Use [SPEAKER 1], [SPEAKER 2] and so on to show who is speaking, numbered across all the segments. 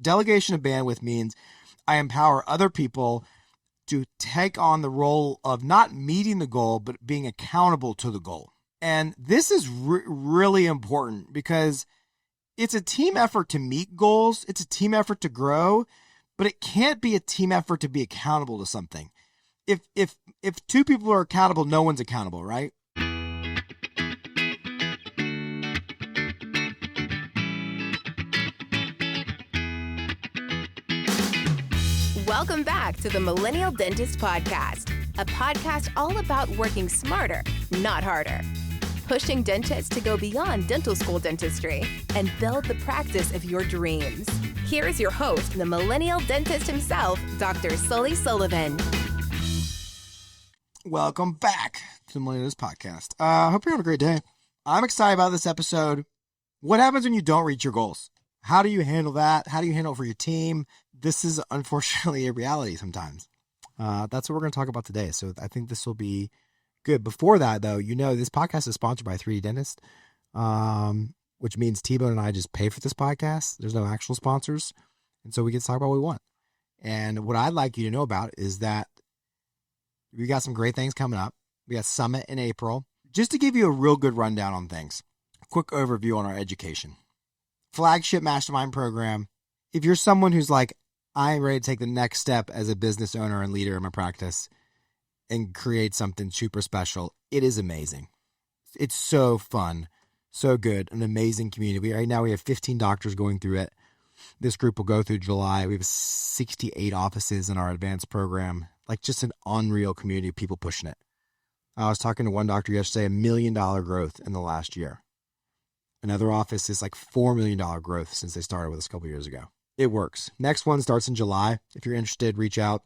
[SPEAKER 1] Delegation of bandwidth means I empower other people to take on the role of not meeting the goal, but being accountable to the goal. And this is really important because it's a team effort to meet goals. It's a team effort to grow, but it can't be a team effort to be accountable to something. If two people are accountable, no one's accountable, right?
[SPEAKER 2] Welcome back to the Millennial Dentist Podcast, a podcast all about working smarter, not harder. Pushing dentists to go beyond dental school dentistry and build the practice of your dreams. Here is your host, the Millennial Dentist himself, Dr. Sully Sullivan.
[SPEAKER 1] Welcome back to the Millennial Dentist Podcast. I hope you're having a great day. I'm excited about this episode. What happens when you don't reach your goals? How do you handle that? How do you handle it for your team? This is unfortunately a reality sometimes. That's what we're going to talk about today. So I think this will be good. Before that, though, this podcast is sponsored by 3D Dentist, which means T-Bone and I just pay for this podcast. There's no actual sponsors. And so we get to talk about what we want. And what I'd like you to know about is that we got some great things coming up. We got Summit in April. Just to give you a real good rundown on things, a quick overview on our education. Flagship mastermind program. If you're someone who's like, I'm ready to take the next step as a business owner and leader in my practice and create something super special, it is amazing. It's so fun, so good, an amazing community. Right now we have 15 doctors going through it. This group will go through July. We have 68 offices in our advanced program, like just an unreal community of people pushing it. I was talking to one doctor yesterday, $1 million growth in the last year. Another office is like $4 million growth since they started with us a couple years ago. It works. Next one starts in July. If you're interested, reach out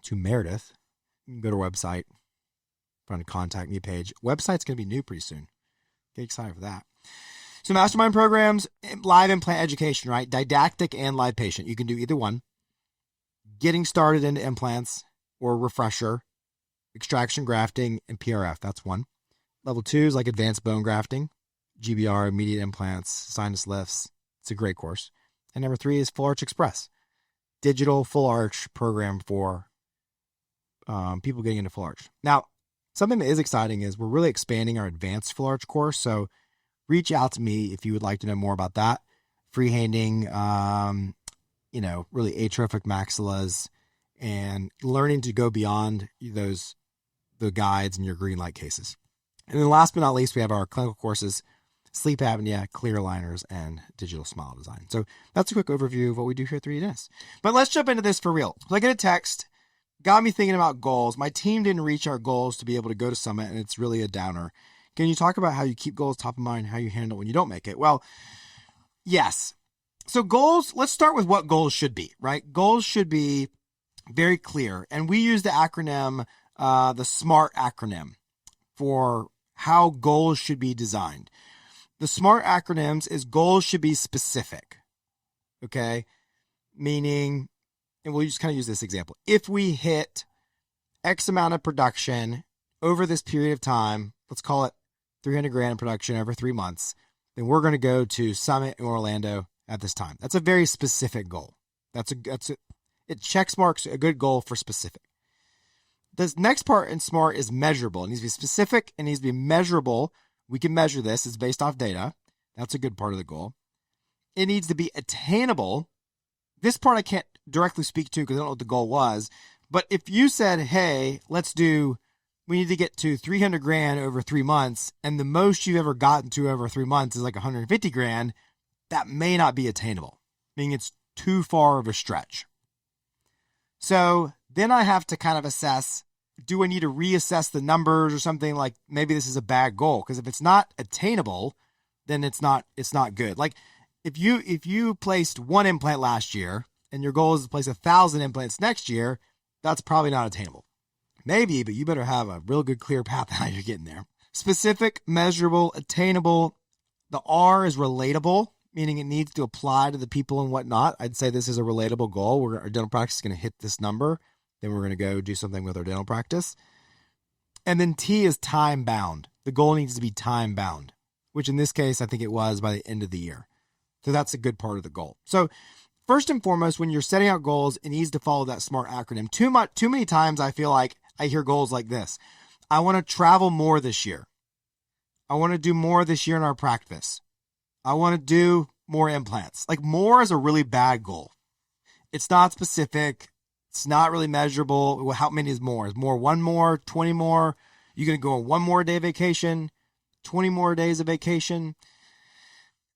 [SPEAKER 1] to Meredith. You can go to our website, find a contact me page. Website's going to be new pretty soon. Get excited for that. So mastermind programs, live implant education, right? Didactic and live patient. You can do either one. Getting started into implants or refresher, extraction grafting, and PRF. That's one. Level 2 is like advanced bone grafting, GBR, immediate implants, sinus lifts. It's a great course. And number 3 is Full Arch Express, digital full arch program for people getting into full arch. Now, something that is exciting is we're really expanding our advanced full arch course. So reach out to me if you would like to know more about that. Freehanding, really atrophic maxillas and learning to go beyond the guides and your green light cases. And then last but not least, we have our clinical courses, sleep apnea, clear aligners, and digital smile design. So that's a quick overview of what we do here at 3D Dentist. But let's jump into this for real. So I get a text, got me thinking about goals. My team didn't reach our goals to be able to go to Summit, and it's really a downer. Can you talk about how you keep goals top of mind, how you handle it when you don't make it? Well, yes. So goals, let's start with what goals should be, right? Goals should be very clear. And we use the acronym, the SMART acronym for how goals should be designed. The SMART acronyms is goals should be specific, okay? Meaning, and we'll just kind of use this example. If we hit X amount of production over this period of time, let's call it $300,000 in production over 3 months, then we're going to go to Summit in Orlando at this time. That's a very specific goal. It checks marks a good goal for specific. The next part in SMART is measurable. It needs to be specific. It needs to be measurable. We can measure this. It's based off data. That's a good part of the goal. It needs to be attainable. This part I can't directly speak to because I don't know what the goal was. But if you said, hey, we need to get to $300,000 over 3 months, and the most you've ever gotten to over 3 months is like $150,000, that may not be attainable, meaning it's too far of a stretch. So then I have to kind of assess, do I need to reassess the numbers or something? Like maybe this is a bad goal, because if it's not attainable, then it's not good. Like if you placed 1 implant last year and your goal is to place 1,000 implants next year, that's probably not attainable. Maybe, but you better have a real good clear path how you're getting there. Specific, measurable, attainable. The R is relatable, meaning it needs to apply to the people and whatnot. I'd say this is a relatable goal. Our dental practice is going to hit this number. Then we're going to go do something with our dental practice. And then T is time bound. The goal needs to be time bound, which in this case, I think it was by the end of the year. So that's a good part of the goal. So first and foremost, when you're setting out goals, it needs to follow that SMART acronym. Too many times I feel like I hear goals like this. I want to travel more this year. I want to do more this year in our practice. I want to do more implants. Like, more is a really bad goal. It's not specific. It's not really measurable. How many is more? Is more 1 more, 20 more? You're going to go on 1 more day vacation, 20 more days of vacation.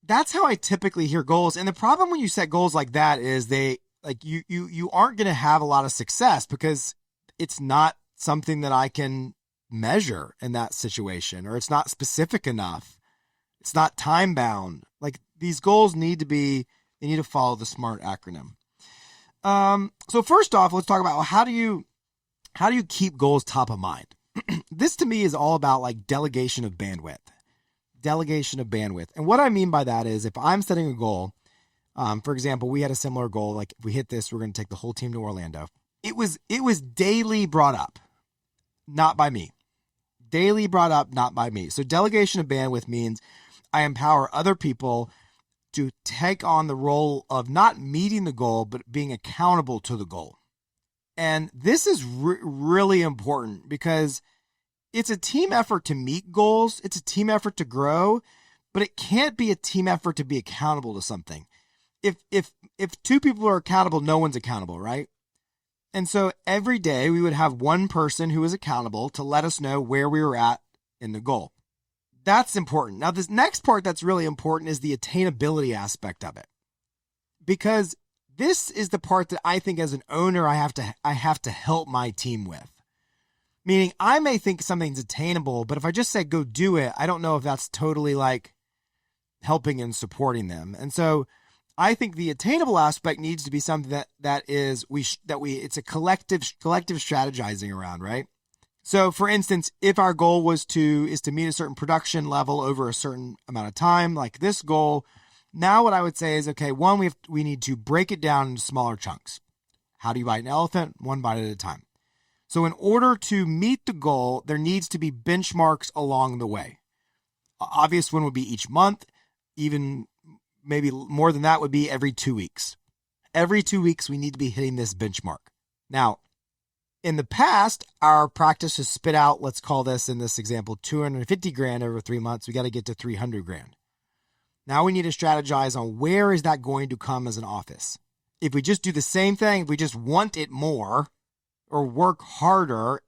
[SPEAKER 1] That's how I typically hear goals. And the problem when you set goals like that is you aren't going to have a lot of success because it's not something that I can measure in that situation, or it's not specific enough. It's not time bound. Like, these goals need to follow the SMART acronym. So first off, let's talk about how do you keep goals top of mind? This to me is all about like delegation of bandwidth. And what I mean by that is, if I'm setting a goal, for example, we had a similar goal. Like, if we hit this, we're going to take the whole team to Orlando. It was daily brought up, not by me. Daily brought up, not by me. So delegation of bandwidth means I empower other people to take on the role of not meeting the goal, but being accountable to the goal. And this is really important because it's a team effort to meet goals. It's a team effort to grow, but it can't be a team effort to be accountable to something. If 2 people are accountable, no one's accountable, right? And so every day we would have one person who is accountable to let us know where we were at in the goal. That's important. Now, this next part that's really important is the attainability aspect of it. Because this is the part that I think as an owner, I have to help my team with. Meaning, I may think something's attainable, but if I just say go do it, I don't know if that's totally like helping and supporting them. And so I think the attainable aspect needs to be something it's a collective strategizing around, right? So for instance, if our goal is to meet a certain production level over a certain amount of time, like this goal, now what I would say is, okay, one, we need to break it down into smaller chunks. How do you bite an elephant? 1 bite at a time. So in order to meet the goal, there needs to be benchmarks along the way. Obvious one would be each month, even maybe more than that would be every 2 weeks. Every 2 weeks, we need to be hitting this benchmark. Now, in the past, our practice has spit out, let's call this in this example, $250,000 over 3 months. We got to get to $300,000. Now we need to strategize on where is that going to come as an office. If we just do the same thing, if we just want it more or work harder,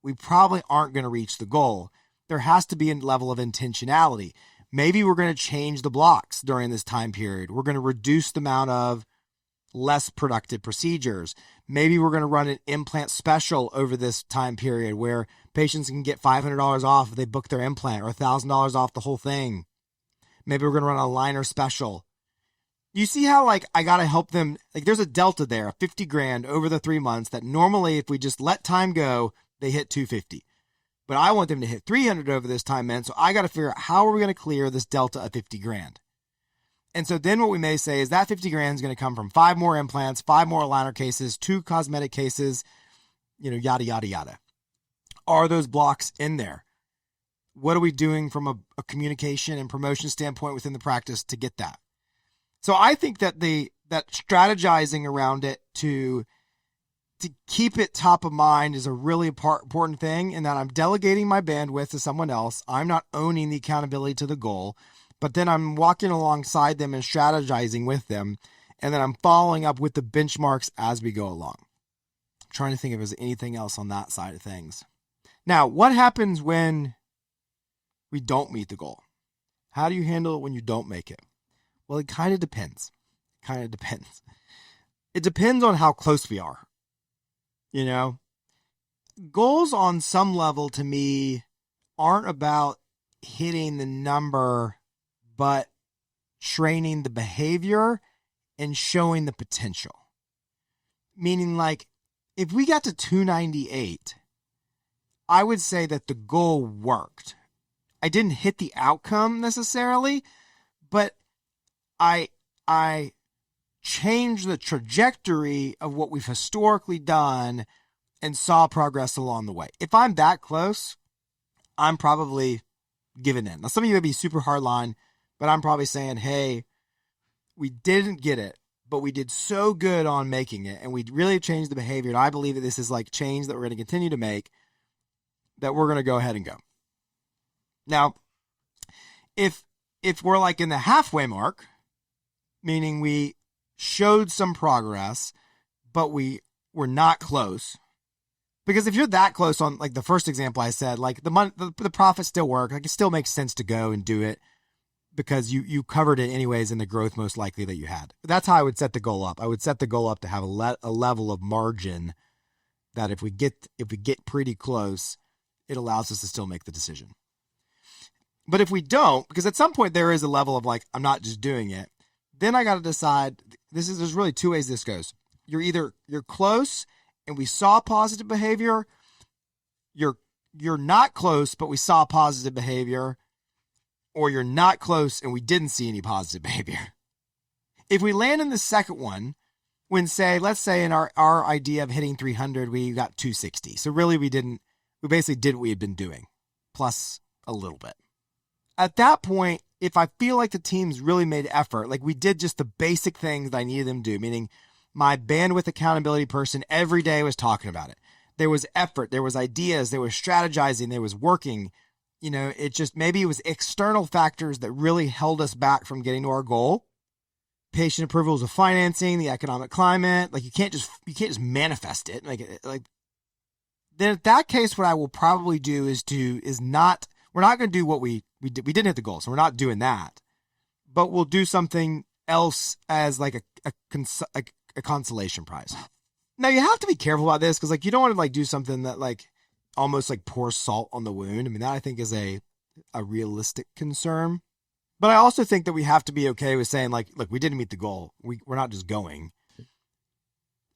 [SPEAKER 1] we probably aren't going to reach the goal. There has to be a level of intentionality. Maybe we're going to change the blocks during this time period. We're going to reduce the amount of less productive procedures. Maybe we're going to run an implant special over this time period where patients can get $500 off if they book their implant, or $1,000 off the whole thing. Maybe we're going to run a liner special. You see how like I got to help them, like there's a delta there, $50,000 over the 3 months that normally if we just let time go, they hit $250,000. But I want them to hit $300,000 over this time, man. So I got to figure out how are we going to clear this delta of $50,000. And so then what we may say is that $50,000 is going to come from 5 more implants, 5 more aligner cases, 2 cosmetic cases, yada, yada, yada. Are those blocks in there? What are we doing from a communication and promotion standpoint within the practice to get that? So I think that that strategizing around it to keep it top of mind is a really important thing, and that I'm delegating my bandwidth to someone else. I'm not owning the accountability to the goal, but then I'm walking alongside them and strategizing with them, and then I'm following up with the benchmarks as we go along. I'm trying to think if there's anything else on that side of things. Now, what happens when we don't meet the goal? How do you handle it when you don't make it? Well, it kind of depends. It depends on how close we are. Goals on some level to me aren't about hitting the number, but training the behavior and showing the potential. Meaning, like, if we got to 298, I would say that the goal worked. I didn't hit the outcome necessarily, but I changed the trajectory of what we've historically done and saw progress along the way. If I'm that close, I'm probably giving in. Now, some of you may be super hardline, but I'm probably saying, hey, we didn't get it, but we did so good on making it, and we really changed the behavior. And I believe that this is like change that we're going to continue to make, that we're going to go ahead and go. Now, if we're like in the halfway mark, meaning we showed some progress, but we're not close. Because if you're that close on like the first example I said, like the profits still work, like it still makes sense to go and do it because you covered it anyways in the growth most likely that you had. That's how I would set the goal up. I would set the goal up to have a level of margin that if we get pretty close, it allows us to still make the decision. But if we don't, because at some point there is a level of like, I'm not just doing it, then I got to decide, there's really two ways this goes. You're close and we saw positive behavior. You're not close, but we saw positive behavior, or you're not close and we didn't see any positive behavior. If we land in the second one, let's say in our idea of hitting 300, we got 260. So really we basically did what we had been doing, plus a little bit. At that point, if I feel like the team's really made effort, like we did just the basic things that I needed them to do, meaning my bandwidth accountability person every day was talking about it. There was effort, there was ideas, there was strategizing, there was working. Maybe it was external factors that really held us back from getting to our goal. Patient approvals of financing, the economic climate, like you can't just manifest it. Then in that case, what I will probably do we're not going to do what we did. We didn't hit the goal, so we're not doing that. But we'll do something else as like a consolation prize. Now you have to be careful about this because like you don't want to like do something that like almost like pours salt on the wound. I mean, that I think is a realistic concern. But I also think that we have to be okay with saying like, look, we didn't meet the goal. We're not just going.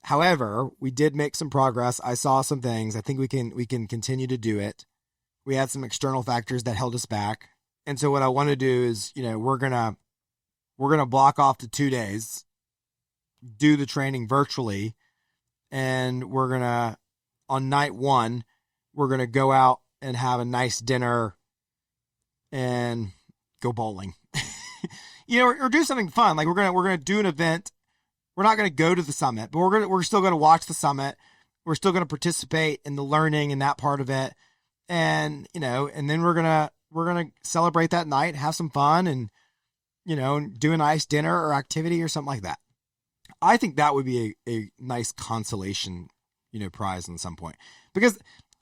[SPEAKER 1] However, we did make some progress. I saw some things. I think we can continue to do it. We had some external factors that held us back. And so what I want to do is, we're going to block off the 2 days, do the training virtually. And we're going to, on night one, we're going to go out and have a nice dinner and go bowling, or do something fun. Like we're going to do an event. We're not going to go to the summit, but we're still going to watch the summit. We're still going to participate in the learning and that part of it. And, and then we're going to celebrate that night, have some fun and, do a nice dinner or activity or something like that. I think that would be a nice consolation, prize at some point, because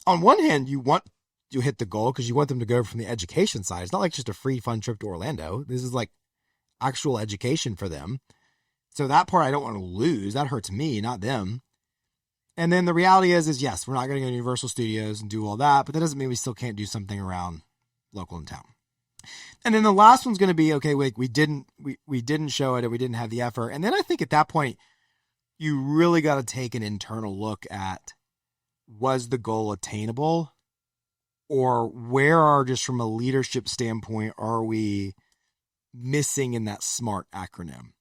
[SPEAKER 1] on one hand, you want to hit the goal because you want them to go from the education side. It's not like just a free fun trip to Orlando. This is like actual education for them. So that part I don't want to lose. That hurts me, not them. And then the reality is yes, we're not going to go to Universal Studios and do all that, but that doesn't mean we still can't do something around local in town. And then the last one's going to be, okay, wait, we didn't show it, or we didn't have the effort. And then I think at that point, you really got to take an internal look at, was the goal attainable, or where are, just from a leadership standpoint, are we missing in that SMART acronym?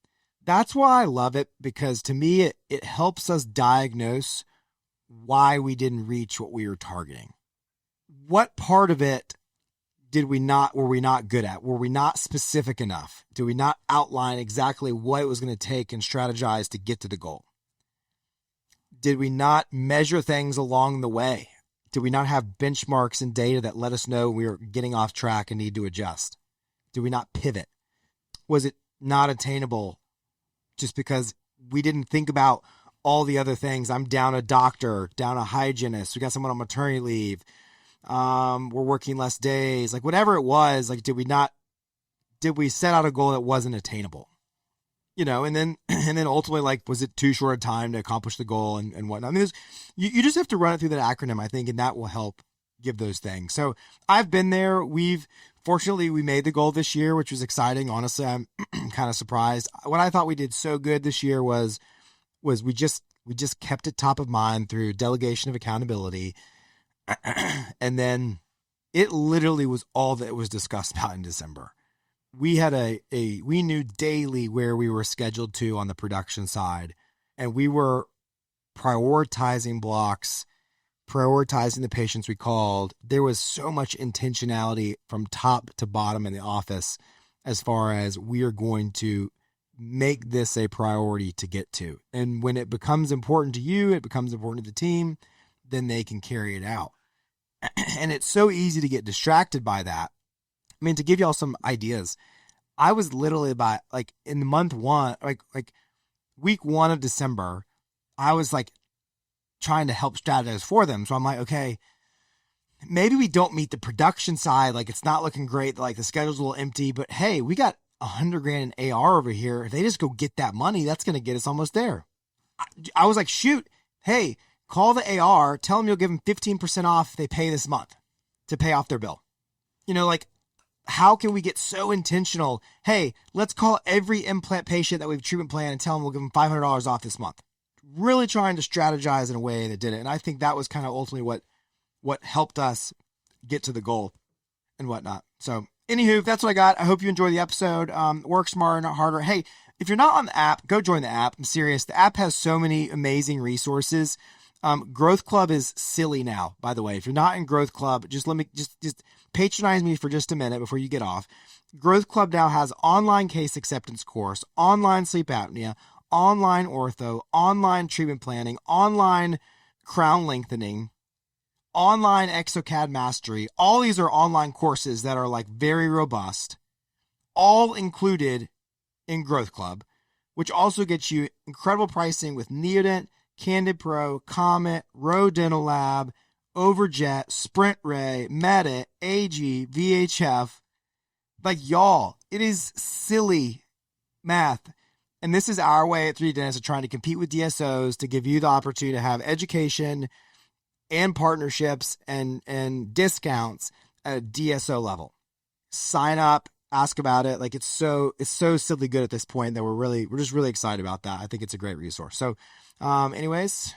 [SPEAKER 1] That's why I love it, because to me, it helps us diagnose why we didn't reach what we were targeting. What part of it were we not good at? Were we not specific enough? Did we not outline exactly what it was going to take and strategize to get to the goal? Did we not measure things along the way? Did we not have benchmarks and data that let us know we were getting off track and need to adjust? Did we not pivot? Was it not attainable just because we didn't think about all the other things? I'm down a doctor, down a hygienist. We got someone on maternity leave. We're working less days, like whatever it was, like, did we set out a goal that wasn't attainable, and then ultimately, like, was it too short a time to accomplish the goal and whatnot? I mean, you just have to run it through that acronym, I think, and that will help give those things. So I've been there. Fortunately, we made the goal this year, which was exciting. Honestly, I'm kind of surprised. What I thought we did so good this year was we just kept it top of mind through delegation of accountability. And then it literally was all that was discussed about in December. We had we knew daily where we were scheduled to on the production side, and we were prioritizing blocks, prioritizing the patients we called. There was so much intentionality from top to bottom in the office as far as we are going to make this a priority to get to. And when it becomes important to you, it becomes important to the team, then they can carry it out. And it's so easy to get distracted by that. I mean, to give y'all some ideas, I was literally in the month one, like week 1 of December, I was like trying to help strategize for them. So I'm like, okay, maybe we don't meet the production side. Like it's not looking great. Like the schedule's a little empty, but hey, we got $100,000 in AR over here. If they just go get that money, that's going to get us almost there. I was like, shoot, hey, call the AR, tell them you'll give them 15% off if they pay this month to pay off their bill. Like how can we get so intentional? Hey, let's call every implant patient that we've treatment planned and tell them we'll give them $500 off this month. Really trying to strategize in a way that did it. And I think that was kind of ultimately what helped us get to the goal and whatnot. So anywho, that's what I got. I hope you enjoy the episode. Work smarter, not harder. Hey, if you're not on the app, go join the app. I'm serious. The app has so many amazing resources. Growth Club is silly now, by the way. If you're not in Growth Club, just patronize me for just a minute before you get off. Growth Club now has online case acceptance course, online sleep apnea, online ortho, online treatment planning, online crown lengthening, online exocad mastery. All these are online courses that are like very robust, all included in Growth Club, which also gets you incredible pricing with Neodent, Candid Pro, Comet, Row Dental Lab, Overjet, Sprint Ray, Meta, AG, VHF. Like y'all, it is silly math. And this is our way at 3D Dentists of trying to compete with DSOs to give you the opportunity to have education and partnerships and discounts at a DSO level. Sign up, ask about it. Like it's so silly good at this point that we're just really excited about that. I think it's a great resource. So anyways,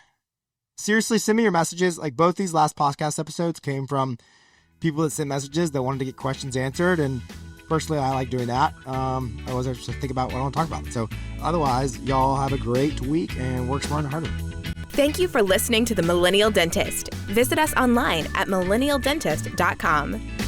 [SPEAKER 1] seriously, send me your messages. Like both these last podcast episodes came from people that sent messages that wanted to get questions answered. And personally, I like doing that. Otherwise, I just think about what I want to talk about. So otherwise, y'all have a great week and work smarter and harder.
[SPEAKER 2] Thank you for listening to The Millennial Dentist. Visit us online at millennialdentist.com.